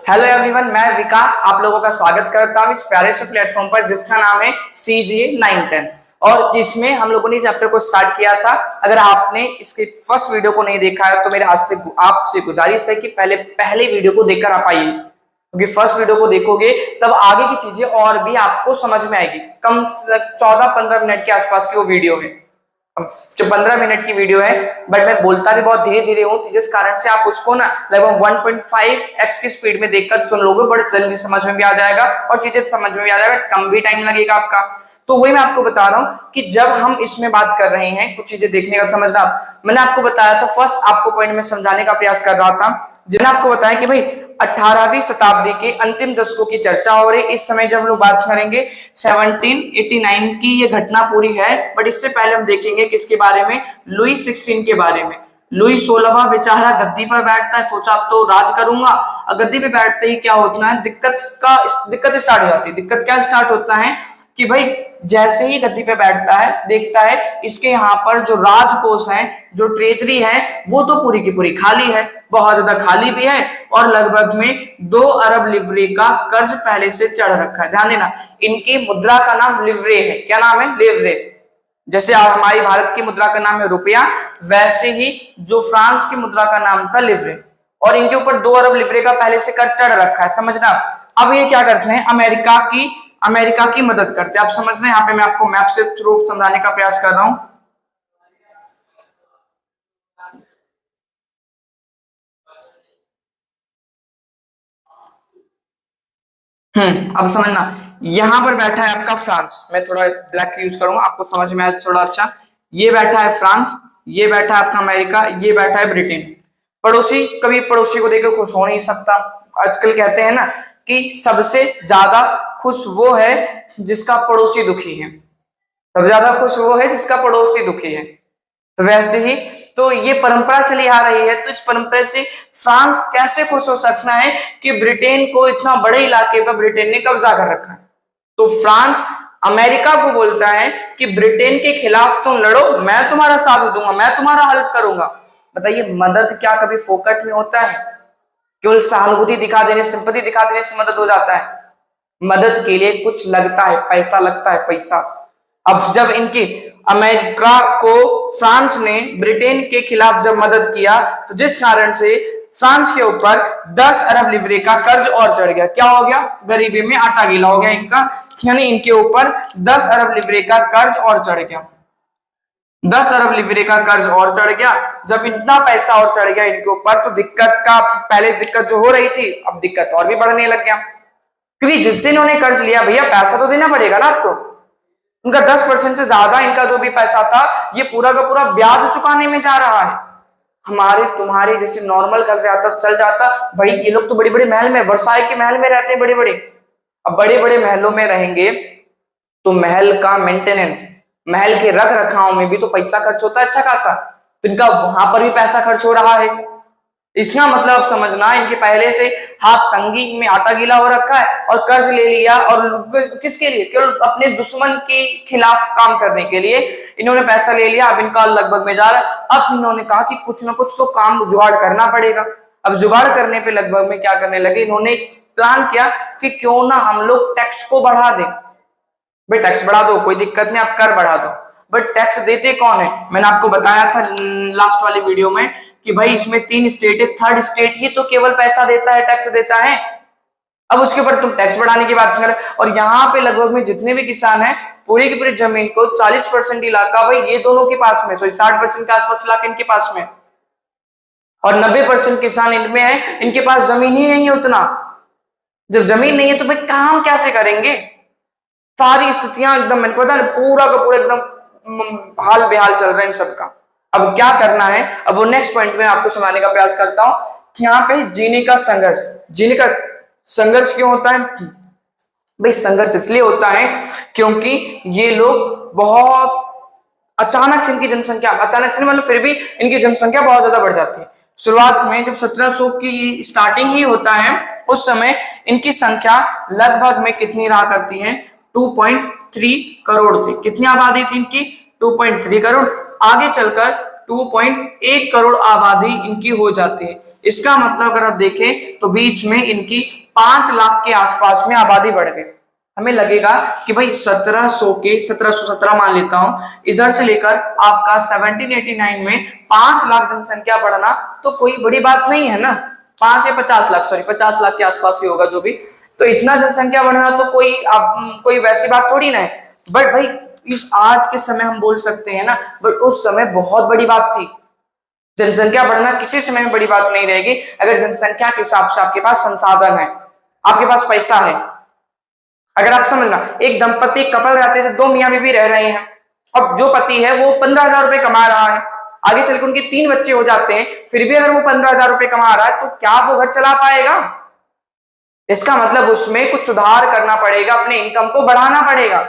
Hello everyone, मैं विकास आप लोगों का स्वागत करता हूँ इस प्यारे से प्लेटफॉर्म पर जिसका नाम है CGA 910। और इसमें हम लोगों ने चैप्टर को स्टार्ट किया था। अगर आपने इसके फर्स्ट वीडियो को नहीं देखा है तो मेरे आपसे गुजारिश है कि पहले वीडियो को देखकर आप आइए, क्योंकि फर्स्ट वीडियो को देखोगे तब आगे की चीजें और भी आपको समझ में आएगी। कम 14-15 मिनट के आसपास की वो वीडियो है। अब 15 मिनट की वीडियो है, बट मैं बोलता भी बहुत धीरे धीरे हूँ, जिस कारण से आप उसको ना लगभग 1.5x की स्पीड में देखकर सुन लोगे, बड़े जल्दी समझ में भी आ जाएगा और चीजें समझ में भी आ जाएगा, कम भी टाइम लगेगा आपका। तो वही मैं आपको बता रहा हूँ कि जब हम इसमें बात कर रहे हैं कुछ चीजें देखने का समझना, मैंने आपको बताया था फर्स्ट आपको पॉइंट में समझाने का प्रयास कर रहा था, जिन्हें आपको बताया कि भाई 18वीं शताब्दी के अंतिम दशकों की चर्चा हो रही। इस समय जब हम लोग बात करेंगे 1789 की ये घटना पूरी है, बट इससे पहले हम देखेंगे किसके बारे में, लुई 16 के बारे में। लुई 16वां बेचारा गद्दी पर बैठता है, सोचा अब तो राज करूंगा। और गद्दी पे बैठते ही क्या होता है, दिक्कत स्टार्ट हो जाती है। दिक्कत क्या स्टार्ट होता है कि भाई जैसे ही गद्दी पे बैठता है देखता है इसके यहाँ पर जो राजकोष है, जो ट्रेजरी है, वो तो पूरी की पूरी खाली है, बहुत ज्यादा खाली भी है, और लगभग में 2 अरब लिवरे का कर्ज पहले से चढ़ रखा है। ध्यान देना, इनकी मुद्रा का नाम लिवरे है। क्या नाम है? लिवरे। जैसे हमारी भारत की मुद्रा का नाम है रुपया, वैसे ही जो फ्रांस की मुद्रा का नाम था लिवरे, और इनके ऊपर 2 अरब लिवरे का पहले से कर्ज चढ़ रखा है। समझना, अब ये क्या करते हैं, अमेरिका की मदद करते हैं। आप समझ रहे हैं, यहाँ पे मैं आपको मैप से थ्रू समझाने का प्रयास कर रहा हूं। अब समझना, यहां पर बैठा है आपका फ्रांस। मैं थोड़ा ब्लैक यूज करूंगा, आपको समझ में आए थोड़ा अच्छा। ये बैठा है फ्रांस, ये बैठा है आपका अमेरिका, ये बैठा है ब्रिटेन। पड़ोसी कभी पड़ोसी को देखकर खुश हो नहीं सकता। आजकल कहते हैं ना कि सबसे ज्यादा खुश वो है जिसका पड़ोसी दुखी है। सबसे ज्यादा खुश वो है जिसका पड़ोसी दुखी है। तो वैसे ही तो ये परंपरा चली आ रही है। तो इस परंपरा से फ्रांस कैसे खुश हो सकता है कि ब्रिटेन को, इतना बड़े इलाके पर ब्रिटेन ने कब्जा कर रखा है। तो फ्रांस अमेरिका को बोलता है कि ब्रिटेन के खिलाफ तुम लड़ो, मैं तुम्हारा साथ दूंगा, मैं तुम्हारा हेल्प करूंगा। बताइए, मदद क्या कभी फोकट में होता है? केवल सहानुभूति दिखा देने, सिंपैथी दिखा देने से मदद हो जाता है? मदद के लिए कुछ लगता है, पैसा लगता है, पैसा। अब जब इनकी अमेरिका को फ्रांस ने ब्रिटेन के खिलाफ जब मदद किया, तो जिस कारण से फ्रांस के ऊपर 10 अरब लिवरे का कर्ज और चढ़ गया। क्या हो गया? गरीबी में आटा गीला हो गया इनका, यानी इनके ऊपर 10 अरब लिवरे का कर्ज और चढ़ गया। 10 अरब लिवरे का कर्ज और चढ़ गया। जब इतना पैसा और चढ़ गया इनके ऊपर, तो दिक्कत का, पहले दिक्कत जो हो रही थी, अब दिक्कत और भी बढ़ने लग गया, क्योंकि जिससे इन्होंने कर्ज लिया, भैया पैसा तो देना पड़ेगा ना आपको। उनका 10% से ज्यादा इनका जो भी पैसा था, ये पूरा का पूरा ब्याज चुकाने में जा रहा है। हमारे तुम्हारे जैसे नॉर्मल घर रहता चल जाता, भाई ये लोग तो बड़े बड़े महल में, वर्साई के महल में रहते हैं बड़े बड़े। अब बड़े बड़े महलों में रहेंगे तो महल का मेंटेनेंस, महल के रख रखाव में भी तो पैसा खर्च होता है अच्छा खासा। तो इनका वहां पर भी पैसा खर्च हो रहा है। इसका मतलब समझना, इनके पहले से हाथ तंगी में आटा गीला हो रखा है और कर्ज ले लिया, और किसके लिए? केवल अपने दुश्मन के खिलाफ काम करने के लिए इन्होंने पैसा ले लिया। अब इनका लगभग में जा रहा है। अब इन्होंने कहा कि कुछ ना कुछ तो काम जुगाड़ करना पड़ेगा। अब जुगाड़ करने पे लगभग में क्या करने लगे, इन्होंने प्लान किया कि क्यों ना हम लोग टैक्स को बढ़ा दें। भाई टैक्स बढ़ा दो, कोई दिक्कत नहीं, आप कर बढ़ा दो, बट टैक्स देते कौन है? मैंने आपको बताया था लास्ट वाली वीडियो में कि भाई इसमें 3 स्टेट है, थर्ड स्टेट ही तो केवल पैसा देता है, टैक्स देता है। अब उसके ऊपर तुम टैक्स बढ़ाने की बात कर, और यहाँ पे लगभग में जितने भी किसान हैं, पूरी की पूरी जमीन को 40% इलाका भाई ये दोनों के पास में, 60% के आसपास इलाका इनके पास में, और 90% किसान इनमें है, इनके पास जमीन ही नहीं है उतना। जब जमीन नहीं है तो भाई काम कैसे करेंगे? सारी स्थितियां एकदम, मैंने पता नहीं, पूरा का पूरा एकदम हाल बेहाल चल रहा है इन सबका। अब क्या करना है, अब वो नेक्स्ट पॉइंट में आपको समझाने का प्रयास करता हूं कि यहाँ पे जीने का संघर्ष क्यों होता है? भाई संघर्ष इसलिए होता है क्योंकि ये लोग बहुत अचानक से, इनकी जनसंख्या अचानक से मतलब फिर भी इनकी जनसंख्या बहुत ज्यादा बढ़ जाती है। शुरुआत में जब 1700 की स्टार्टिंग ही होता है, उस समय इनकी संख्या लगभग में कितनी रहा करती है? 2.3 करोड़ थी। कितनी आबादी थी इनकी? 2.3 करोड़। आगे चलकर 2.1 करोड़ आबादी इनकी हो जाती है। इसका मतलब अगर आप देखें तो बीच में इनकी 5 लाख के आसपास में आबादी बढ़ गई। हमें लगेगा कि भाई 1717 मान लेता हूं, इधर से लेकर आपका 1789 में 5 लाख जनसंख्या बढ़ना तो कोई बड़ी बात नहीं है ना। 5 या 50 लाख, सॉरी 50 लाख के आसपास ही होगा जो भी। तो इतना जनसंख्या बढ़ना तो कोई वैसी बात थोड़ी ना है। बट भाई इस आज के समय हम बोल सकते हैं ना, बट उस समय बहुत बड़ी बात थी। जनसंख्या बढ़ना किसी समय में बड़ी बात नहीं रहेगी अगर जनसंख्या के हिसाब से आपके पास संसाधन है, आपके पास पैसा है। अगर आप समझना, एक दंपति कपल रहते थे, 2 मियां बीवी रह रहे हैं, अब जो पति है वो 15,000 रुपए कमा रहा है, आगे चलकर उनके 3 बच्चे हो जाते हैं, फिर भी अगर वो 15,000 रुपए कमा रहा है तो क्या वो घर चला पाएगा? इसका मतलब उसमें कुछ सुधार करना पड़ेगा, अपने इनकम को बढ़ाना पड़ेगा,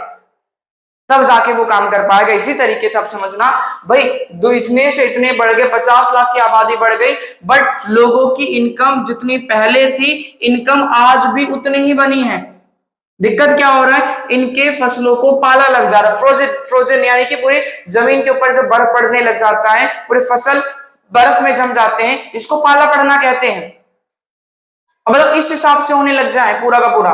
तब जाके वो काम कर पाएगा। इसी तरीके से आप समझना भाई, दो इतने से इतने बढ़ गए, 50 लाख की आबादी बढ़ गई, बट लोगों की इनकम जितनी पहले थी, इनकम आज भी उतनी ही बनी है। दिक्कत क्या हो रहा है, इनके फसलों को पाला लग जा रहा है, फ्रोजन फ्रोजन, यानी कि पूरे जमीन के ऊपर जब बर्फ पड़ने लग जाता है, पूरे फसल बर्फ में जम जाते हैं, इसको पाला पड़ना कहते हैं। मतलब इस हिसाब से होने लग जाए पूरा का पूरा,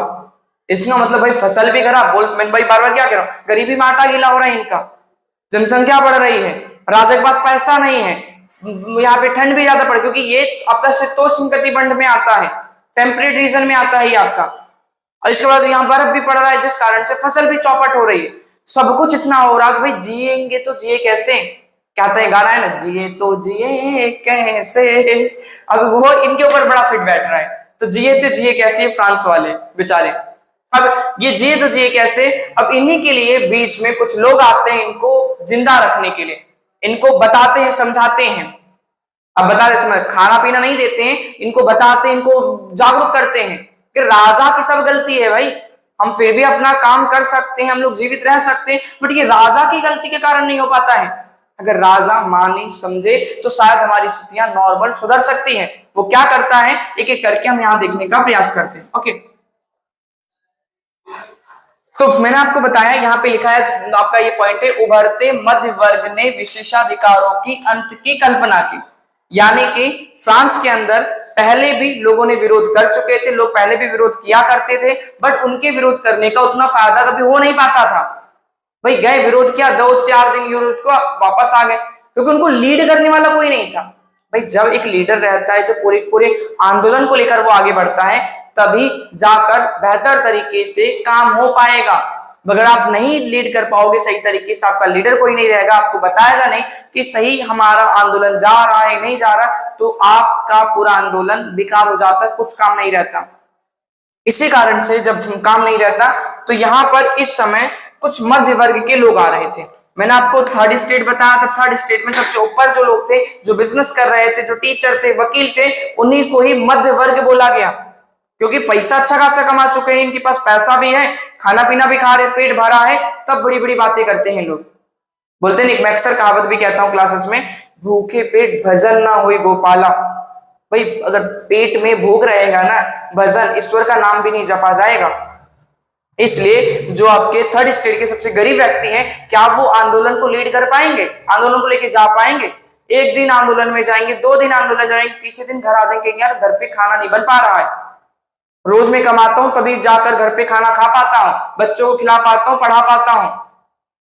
इसका मतलब भाई फसल भी खराब। मैं भाई बार बार क्या कह रहा हूं, गरीबी में आटा गीला हो रहा है इनका, जनसंख्या बढ़ रही है, राज्य के पास पैसा नहीं है, यहाँ पे ठंड भी ज्यादा पड़, क्योंकि ये आपका शीतोष्ण कटिबंध में आता है, टेम्परेट रीजन में आता है ये आपका, और इसके बाद यहाँ बर्फ भी पड़ रहा है, जिस कारण से फसल भी चौपट हो रही है। सब कुछ इतना हो रहा है कि भाई जिएंगे तो जिए कैसे, कहते हैं गाना है ना, जिए तो जिए कैसे। अब वो इनके ऊपर बड़ा फिट बैठ रहा है, तो जिए कैसे फ्रांस वाले बेचारे। अब ये जिए तो जिए कैसे, अब इन्हीं के लिए बीच में कुछ लोग आते हैं इनको जिंदा रखने के लिए, इनको बताते हैं, समझाते हैं। अब बता रहे समझ, खाना पीना नहीं देते हैं इनको, बताते हैं, इनको जागरूक करते हैं कि राजा की सब गलती है भाई, हम फिर भी अपना काम कर सकते हैं, हम लोग जीवित रह सकते हैं, बट ये राजा की गलती के कारण नहीं हो पाता है। अगर राजा माने समझे तो शायद हमारी स्थितियां नॉर्मल सुधर सकती हैं। वो क्या करता है, एक एक करके हम यहां देखने का प्रयास करते हैं। ओके, तो मैंने आपको बताया, यहाँ पे लिखा है आपका ये पॉइंट है, उभरते मध्य वर्ग ने विशेषाधिकारों की अंत की कल्पना की। यानी कि फ्रांस के अंदर पहले भी लोगों ने विरोध कर चुके थे, लोग पहले भी विरोध किया करते थे, बट उनके विरोध करने का उतना फायदा कभी हो नहीं पाता था। भाई गए, विरोध किया, 2-4 दिन विरोध को वापस आ गए, क्योंकि उनको लीड करने वाला कोई नहीं था। भाई जब एक लीडर रहता है, जो पूरे पूरे आंदोलन को लेकर वो आगे बढ़ता है, तभी जाकर बेहतर तरीके से काम हो पाएगा। अगर आप नहीं लीड कर पाओगे सही तरीके से, आपका लीडर कोई नहीं रहेगा, आपको बताएगा नहीं कि सही हमारा आंदोलन जा रहा है नहीं जा रहा, तो आपका पूरा आंदोलन बेकार हो जाता है, कुछ काम नहीं रहता। इसी कारण से जब काम नहीं रहता, तो यहां पर इस समय कुछ मध्य वर्ग के लोग आ रहे थे। मैंने आपको थर्ड स्टेट बताया था, थर्ड स्टेट में सबसे ऊपर जो लोग थे, जो बिजनेस कर रहे थे, जो टीचर थे, वकील थे, उन्हीं को ही मध्य वर्ग बोला गया, क्योंकि पैसा अच्छा खासा कमा चुके हैं, इनके पास पैसा भी है, खाना पीना भी खा रहे, पेट भरा है, तब बड़ी बड़ी बातें करते हैं लोग। बोलते हैं, एक मैं अक्सर कहावत भी कहता हूँ क्लासेस में, भूखे पेट भजन ना हुई गोपाला। भाई अगर पेट में भूख रहेगा ना, भजन ईश्वर का नाम भी नहीं जपा जाएगा। इसलिए जो आपके थर्ड स्टेट के सबसे गरीब व्यक्ति हैं, क्या वो आंदोलन को लीड कर पाएंगे, आंदोलन को लेके जा पाएंगे? एक दिन आंदोलन में जाएंगे, 2 दिन आंदोलन जाएंगे, तीसरे दिन घर आ जाएंगे, यार घर पे खाना नहीं बन पा रहा है, रोज मैं कमाता हूं तभी जाकर घर पे खाना खा पाता हूं, बच्चों को खिला पाता हूं, पढ़ा पाता हूं,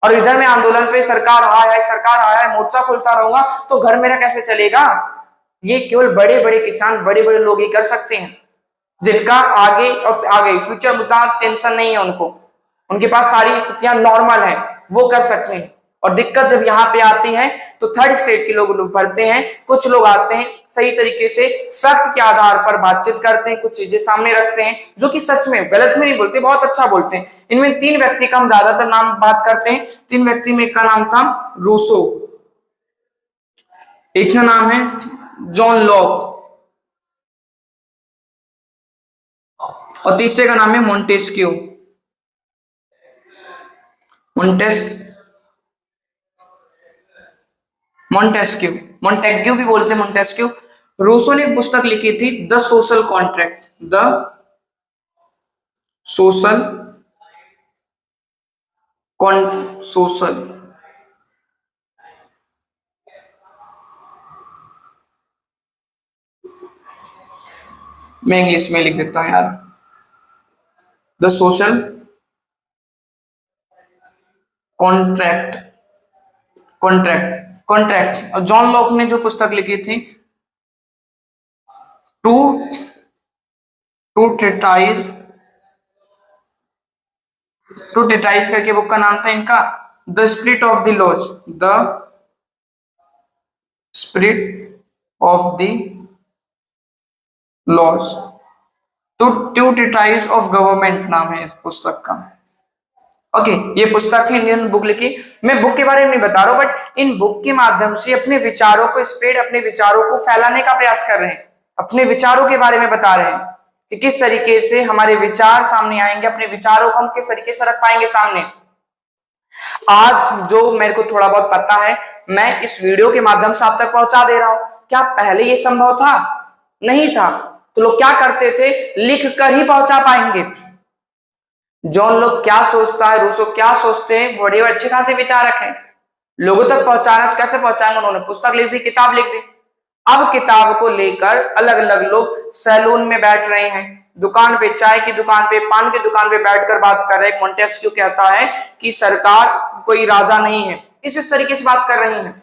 और इधर में आंदोलन पे सरकार आया है, सरकार आया है, मोर्चा खोलता रहूंगा तो घर मेरा कैसे चलेगा? ये केवल बड़े बड़े किसान, बड़े बड़े लोग ही कर सकते हैं, जिनका आगे और आगे फ्यूचर मुद्दा टेंशन नहीं है, उनको उनके पास सारी स्थितियां नॉर्मल है, वो कर सकते हैं। और दिक्कत जब यहाँ पे आती है तो थर्ड स्टेट के लोग भरते हैं, कुछ लोग आते हैं सही तरीके से फैक्ट के आधार पर बातचीत करते हैं, कुछ चीजें सामने रखते हैं, जो कि सच में गलत में नहीं बोलते, बहुत अच्छा बोलते हैं। इनमें 3 व्यक्ति का हम ज्यादातर नाम बात करते हैं। 3 व्यक्ति में का नाम था रूसो, एक का नाम है जॉन लॉक, और तीसरे का नाम है मोंटेस्क्यू। मोंटेस मोंटेस्क्यू मोंटेग्यू भी बोलते हैं, मोंटेस्क्यू। रूसो ने एक पुस्तक लिखी थी, the social contract, the social social मैं इंग्लिश में लिख देता हूँ यार। The social contract, contract John Locke ने जो पुस्तक लिखी थी, two two treatise, two treatise करके बुक का नाम था इनका, the spirit of the laws, the spirit of the laws, two two treatise of government नाम है इस पुस्तक का। ओके ये पुस्तक है, इंडियन बुक लिखी। मैं बुक के बारे में नहीं बता रहा हूं, बट इन बुक के माध्यम से अपने विचारों को स्प्रेड, अपने विचारों को फैलाने का प्रयास कर रहे हैं, अपने विचारों के बारे में बता रहे हैं कि किस तरीके से हमारे विचार सामने आएंगे, अपने विचारों को हम किस तरीके से रख पाएंगे सामने। आज जो मेरे को थोड़ा बहुत पता है मैं इस वीडियो के माध्यम से आप तक पहुंचा दे रहा हूं। क्या पहले ये संभव था? नहीं था। तो लोग क्या करते थे, लिख कर ही पहुंचा पाएंगे। जॉन लोग क्या सोचता है, रूसो क्या सोचते हैं, बड़े अच्छे खासे विचारक हैं, लोगों तक पहुंचाना तो कैसे पहुंचाएंगे, उन्होंने पुस्तक लिख दी, किताब लिख दी। अब किताब को लेकर अलग अलग लोग सैलून में बैठ रहे हैं, दुकान पे, चाय की दुकान पे, पान की दुकान पे बैठकर बात कर रहे हैं। मोंटेस्क्यू कहता है कि सरकार कोई राजा नहीं है, इस तरीके से बात कर रही है।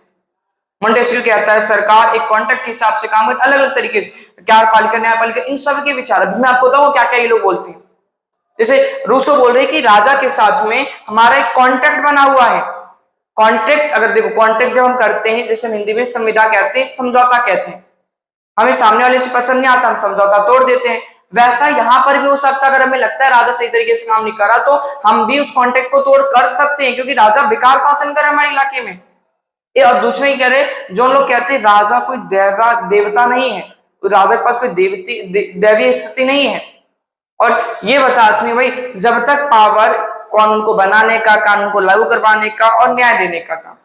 मोंटेस्क्यू कहता है सरकार एक कॉन्ट्रैक्ट के हिसाब से काम कर, अलग अलग तरीके से, कार्यपालिका, न्यायपालिका, इन सब के विचार। अभी मैं आपको बताऊं क्या क्या ये लोग बोलते हैं। जैसे रूसो बोल रहे हैं कि राजा के साथ में हमारा एक कॉन्ट्रैक्ट बना हुआ है। कॉन्ट्रैक्ट, अगर देखो कॉन्ट्रैक्ट जब हम करते हैं, जैसे हम हिंदी में संविदा कहते हैं, समझौता कहते हैं, हमें सामने वाले से पसंद नहीं आता, हम समझौता तोड़ देते हैं। वैसा यहां पर भी हो सकता है, अगर हमें लगता है राजा सही तरीके से काम नहीं कर रहा तो हम भी उस कॉन्ट्रैक्ट को तोड़ कर सकते हैं, क्योंकि राजा बेकार शासन कर हमारे इलाके में। और दूसरे ही कह रहे, जो लोग कहते हैं राजा कोई देवता नहीं है, राजा के पास कोई दैवीय स्थिति नहीं है। और ये बताते हैं भाई जब तक पावर कानून को बनाने का, कानून को लागू करवाने का और न्याय देने का काम,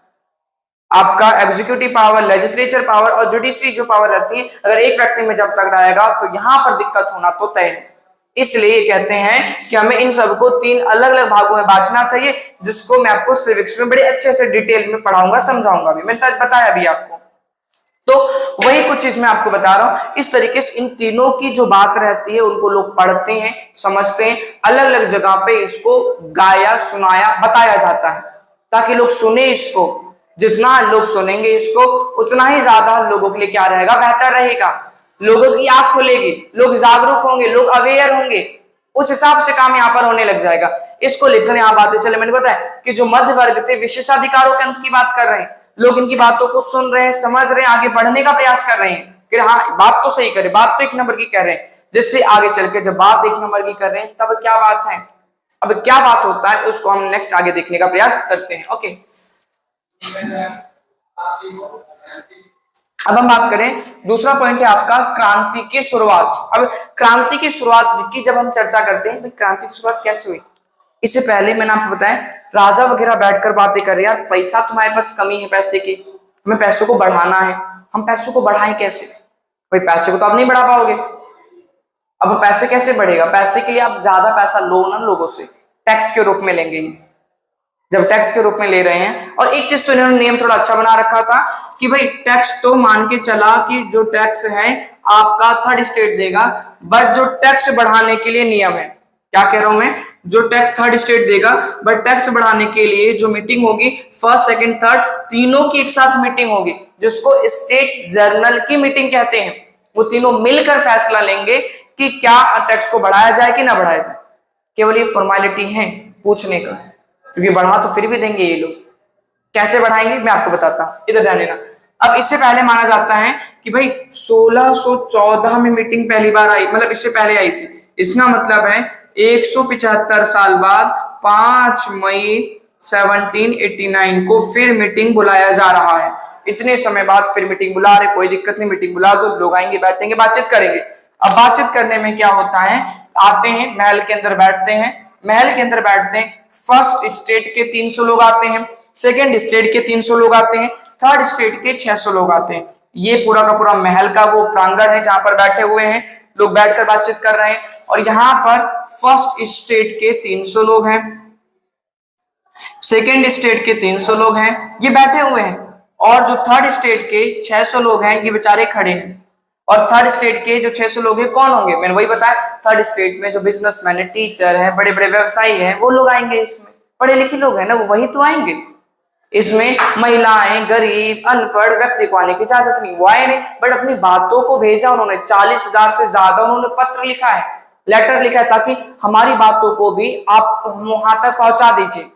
आपका एग्जीक्यूटिव पावर, लेजिस्लेचर पावर और जुडिशरी जो पावर रहती है, अगर एक व्यक्ति में जब तक रहेगा तो यहां पर दिक्कत होना तो तय है। इसलिए कहते हैं कि हमें इन सबको 3 अलग अलग भागों में बांटना चाहिए, जिसको मैं आपको सिविक्स में बड़े अच्छे से डिटेल में पढ़ाऊंगा, समझाऊंगा भी। मैंने शायद बताया भी आपको, तो वही कुछ चीज मैं आपको बता रहा हूं। इस तरीके से इन तीनों की जो बात रहती है उनको लोग पढ़ते हैं, समझते हैं, अलग अलग जगह पे इसको गाया, सुनाया, बताया जाता है, ताकि लोग सुने इसको। जितना लोग सुनेंगे इसको उतना ही ज्यादा लोगों के लिए क्या रहेगा, बेहतर रहेगा, लोगों की आंख खुलेगी, लोग जागरूक होंगे, लोग अवेयर होंगे, उस हिसाब से काम यहाँ पर होने लग जाएगा। इसको लेकर यहाँ बातें चले, मैंने बताया कि जो मध्य वर्ग थे विशेषाधिकारों के अंत की बात कर रहे हैं, लोग इनकी बातों को सुन रहे हैं, समझ रहे हैं, आगे बढ़ने का प्रयास कर रहे हैं कि हाँ बात तो सही करे, बात तो 1 नंबर की कह रहे हैं। जिससे आगे चल के जब बात 1 नंबर की कर रहे हैं तब क्या बात है, अब क्या बात होता है उसको हम नेक्स्ट आगे देखने का प्रयास करते हैं। ओके, अब हम बात करें, दूसरा पॉइंट है आपका क्रांति की शुरुआत। अब क्रांति की शुरुआत की जब हम चर्चा करते हैं, क्रांति की शुरुआत कैसे हुई, इससे पहले मैंने आपको बताया राजा वगैरह बैठकर बातें कर रहे हैं, यार पैसा तुम्हारे पास कमी है, पैसे की, हमें पैसों को बढ़ाना है, हम पैसों को बढ़ाएं कैसे? भाई पैसे को तो आप नहीं बढ़ा पाओगे। अब पैसे कैसे बढ़ेगा? पैसे के लिए आप ज्यादा पैसा लो ना लोगों से, टैक्स के रूप में लेंगे। जब टैक्स के रूप में ले रहे हैं, और एक चीज तो इन्होंने नियम थोड़ा अच्छा बना रखा था कि भाई टैक्स तो मान के चला कि जो टैक्स है आपका थर्ड स्टेट देगा, बट जो टैक्स बढ़ाने के लिए नियम है, क्या कह रहा हूं मैं, जो टैक्स थर्ड स्टेट देगा, बट टैक्स बढ़ाने के लिए जो मीटिंग होगी, फर्स्ट सेकंड थर्ड तीनों की एक साथ मीटिंग होगी, जिसको स्टेट जर्नल की मीटिंग कहते हैं। वो तीनों मिलकर फैसला लेंगे कि क्या टैक्स को बढ़ाया जाए कि ना बढ़ाया जाए। केवल ये फॉर्मेलिटी है पूछने का, क्योंकि बढ़ा तो फिर भी देंगे ये लोग। कैसे बढ़ाएंगे मैं आपको बताता हूं, इधर ध्यान देना। अब इससे पहले माना जाता है कि भाई 1614 में मीटिंग पहली बार आई, मतलब इससे पहले आई थी। इसका मतलब है 175 साल बाद 5 मई 1789 को फिर मीटिंग बुलाया जा रहा है। इतने समय बाद फिर मीटिंग बुला रहे, कोई दिक्कत नहीं, मीटिंग बुला दो, लोग आएंगे, बैठेंगे, बातचीत करेंगे। अब बातचीत करने में क्या होता है, आते हैं महल के अंदर बैठते हैं, महल के अंदर बैठते हैं, फर्स्ट स्टेट के 300 लोग आते हैं, सेकेंड स्टेट के 300 लोग आते हैं, थर्ड स्टेट के 600 लोग आते हैं। ये पूरा का पूरा महल का वो प्रांगण है जहां पर बैठे हुए हैं लोग, बैठकर बातचीत कर रहे हैं। और यहाँ पर फर्स्ट स्टेट के 300 लोग हैं, सेकेंड स्टेट के 300 लोग हैं, ये बैठे हुए हैं, और जो थर्ड स्टेट के 600 लोग हैं ये बेचारे खड़े हैं। और थर्ड स्टेट के जो 600 लोग हैं कौन होंगे, मैंने वही बताया, थर्ड स्टेट में जो बिजनेसमैन है, टीचर है, बड़े बड़े व्यवसायी हैं, वो लोग आएंगे। इसमें पढ़े लिखे लोग हैं ना, वो वही तो आएंगे। इसमें महिलाएं, गरीब, अनपढ़ व्यक्ति को आने की इजाजत नहीं, वो आए नहीं। बट अपनी बातों को भेजा उन्होंने, 40,000 से ज्यादा उन्होंने पत्र लिखा है, लेटर लिखा है, ताकि हमारी बातों को भी आप वहां तक पहुंचा दीजिए।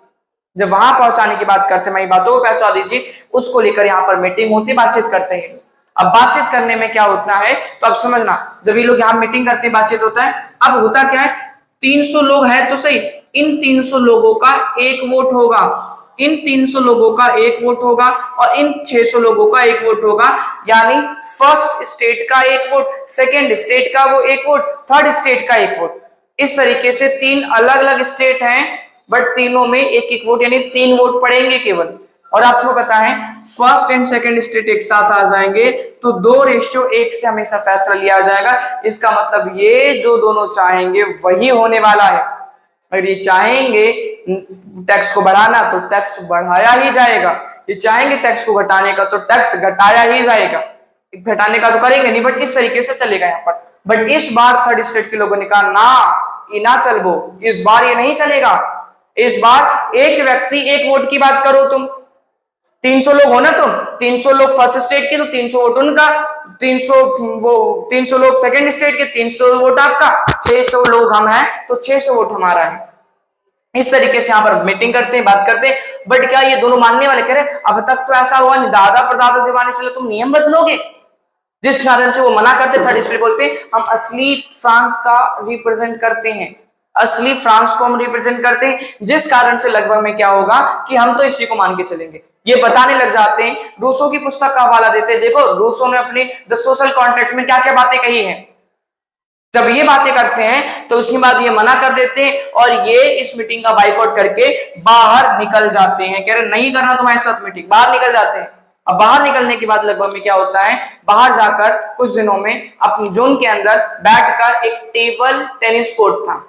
जब वहां पहुंचाने की बात करते हैं, हमारी बातों को पहुंचा दीजिए, उसको लेकर यहाँ पर मीटिंग होती है, बातचीत करते हैं। अब बातचीत करने में क्या होता है, तो अब समझना, जब ये लोग यहाँ मीटिंग करते हैं, बातचीत होता है। अब होता क्या है, 300 लोग हैं तो सही, इन 300 लोगों का एक वोट होगा, इन 300 लोगों का एक वोट होगा, और इन 600 लोगों का एक वोट होगा। यानी फर्स्ट स्टेट का एक वोट, सेकेंड स्टेट का वो एक वोट, थर्ड स्टेट का एक वोट। इस तरीके से 3 अलग अलग स्टेट हैं, बट तीनों में एक एक वोट, यानी 3 वोट पड़ेंगे केवल। और आपको पता है फर्स्ट एंड सेकंड स्टेट एक साथ आ जाएंगे तो 2:1 से हमेशा फैसला लिया जाएगा। इसका मतलब ये जो दोनों चाहेंगे वही होने वाला है। अगर ये चाहेंगे टैक्स को बढ़ाना तो टैक्स बढ़ाया ही जाएगा, ये चाहेंगे टैक्स को घटाने का तो टैक्स घटाया ही जाएगा। घटाने का तो करेंगे नहीं, बट इस तरीके से चलेगा यहाँ पर। बट इस बार थर्ड स्टेट के लोगों ने कहा ना, ये ना चल, वो इस बार ये नहीं चलेगा। इस बार एक व्यक्ति एक वोट की बात करो, तुम 300 लोग हो ना, तुम 300 लोग फर्स्ट स्टेट के तो 300 वोट उनका, 300 लोग सेकंड स्टेट के, 300 वोट आपका, 600 लोग हम हैं तो 600 वोट हमारा है। इस तरीके से यहाँ पर मीटिंग करते हैं, बात करते हैं। बट क्या ये दोनों मानने वाले? कह रहे अब तक तो ऐसा हुआ नहीं, दादा परदादा जमाने से तुम नियम बदलोगे, जिस कारण से वो मना करते। थर्ड स्टेट बोलते हम असली फ्रांस का रिप्रेजेंट करते हैं, असली फ्रांस को हम रिप्रेजेंट करते हैं, जिस कारण से लगभग में क्या होगा कि हम तो इसी को मान के चलेंगे। ये बताने लग जाते हैं, रूसो की पुस्तक का हवाला देते हैं। देखो रूसो ने अपने द सोशल कॉन्ट्रैक्ट में क्या क्या बातें कही हैं। जब ये बातें करते हैं तो उसके बाद ये मना कर देते हैं और ये इस मीटिंग का बाइकआउट करके बाहर निकल जाते हैं। कह रहे नहीं करना तुम्हारे साथ मीटिंग, बाहर निकल जाते हैं। अब बाहर निकलने के बाद लगभग में क्या होता है, बाहर जाकर कुछ दिनों में अपनी जोन के अंदर बैठकर एक टेबल टेनिस कोर्ट था,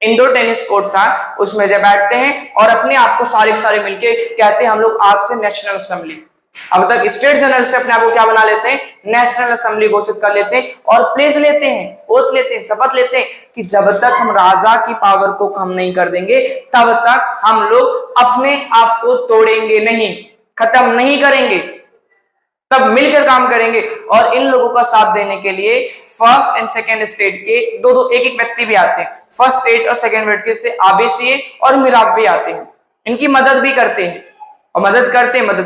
इंडोर टेनिस कोर्ट था, उसमें जब बैठते हैं और अपने आप को सारे मिलके कहते हैं हम लोग आज से नेशनल असेंबली। अब तक स्टेट जनरल से अपने आप को क्या बना लेते हैं, नेशनल असेंबली घोषित कर लेते हैं और प्लेस लेते हैं, ओथ लेते हैं, शपथ लेते हैं कि जब तक हम राजा की पावर को कम नहीं कर देंगे तब तक हम लोग अपने आप को तोड़ेंगे नहीं, खत्म नहीं करेंगे, तब मिलकर काम करेंगे। और इन लोगों का साथ देने के लिए फर्स्ट एंड सेकंड स्टेट के दो एक व्यक्ति भी आते हैं। फर्स्ट स्टेट और सेकंड व्यक्ति से आबेसिए और मिराबे आते हैं, इनकी मदद भी करते हैं और मदद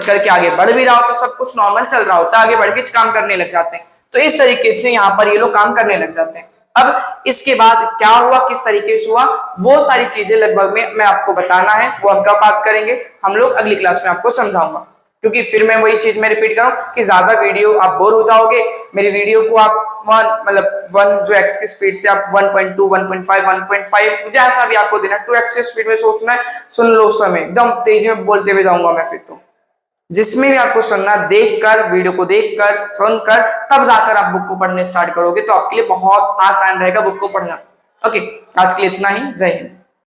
करके आगे बढ़ भी रहा हो तो सब कुछ नॉर्मल चल रहा होता है, आगे बढ़ के काम करने लग जाते हैं। तो इस तरीके से यहाँ पर ये लोग काम करने लग जाते हैं। अब इसके बाद क्या हुआ, किस तरीके से हुआ, वो सारी चीजें लगभग में मैं आपको बताना है, वो हम कब बात करेंगे, हम लोग अगली क्लास में आपको समझाऊंगा। क्योंकि फिर मैं वही चीज मैं रिपीट करूं कि ज्यादा वीडियो आप बोर हो जाओगे। मेरी वीडियो को आप वन जो एक्स की स्पीड से आप 1.2 1.5 1.5 जैसा भी आपको देना, 2x की स्पीड में सोचना है, सुन लो समय एकदम तेजी में बोलते हुए जाऊंगा मैं। फिर तो जिसमें भी आपको सुनना, देखकर वीडियो को देखकर सुनकर तब जाकर आप बुक को पढ़ने स्टार्ट करोगे तो आपके लिए बहुत आसान रहेगा बुक को पढ़ना। ओके, आज के लिए इतना ही। जय हिंद।